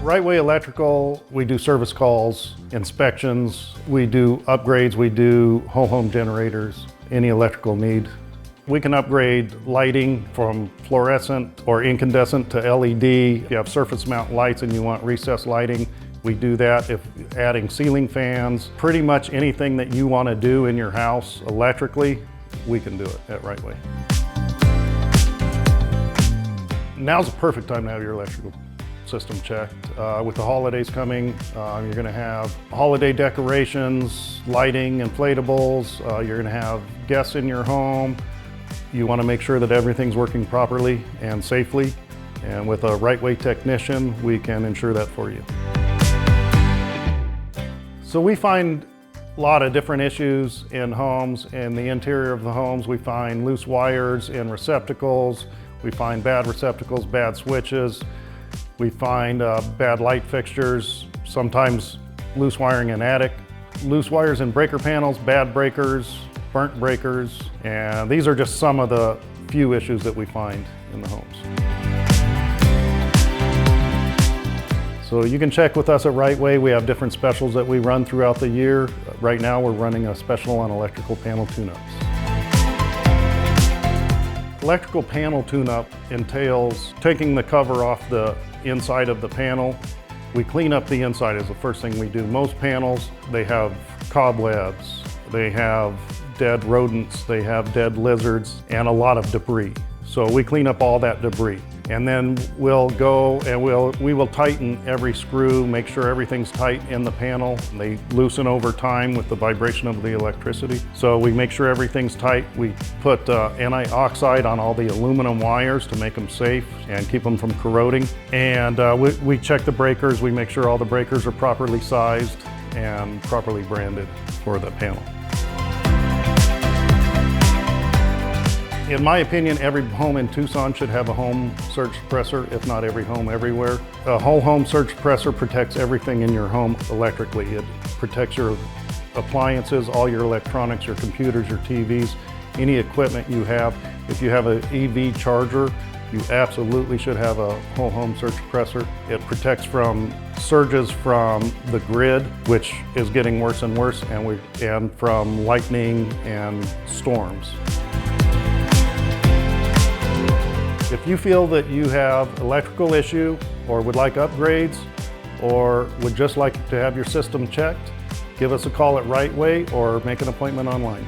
Rite Way Electrical, we do service calls, inspections, we do upgrades, we do whole home generators, any electrical need. We can upgrade lighting from fluorescent or incandescent to LED. If you have surface mount lights and you want recessed lighting, we do that. If adding ceiling fans, pretty much anything that you want to do in your house electrically, we can do it at Rite Way. Now's the perfect time to have your electrical system checked. With the holidays coming, you're going to have holiday decorations, lighting, inflatables, you're going to have guests in your home. You want to make sure that everything's working properly and safely, and with a Rite Way technician, we can ensure that for you. So we find a lot of different issues in homes. In the interior of the homes, we find loose wires in receptacles, we find bad receptacles, bad switches, we find bad light fixtures, sometimes loose wiring in attic, loose wires in breaker panels, bad breakers, burnt breakers, and these are just some of the few issues that we find in the homes. So you can check with us at Rite Way. We have different specials that we run throughout the year. Right now we're running a special on electrical panel tune-ups. Electrical panel tune-up entails taking the cover off the inside of the panel. We clean up the inside is the first thing we do. Most panels, they have cobwebs, they have dead rodents, they have dead lizards, and a lot of debris. So we clean up all that debris. And then we'll go and we will tighten every screw, make sure everything's tight in the panel. They loosen over time with the vibration of the electricity. So we make sure everything's tight. We put anti-oxide on all the aluminum wires to make them safe and keep them from corroding. And we check the breakers. We make sure all the breakers are properly sized and properly branded for the panel. In my opinion, every home in Tucson should have a home surge suppressor, if not every home everywhere. A whole home surge suppressor protects everything in your home electrically. It protects your appliances, all your electronics, your computers, your TVs, any equipment you have. If you have an EV charger, you absolutely should have a whole home surge suppressor. It protects from surges from the grid, which is getting worse and worse, and from lightning and storms. If you feel that you have electrical issue or would like upgrades or would just like to have your system checked, give us a call at Rite Way or make an appointment online.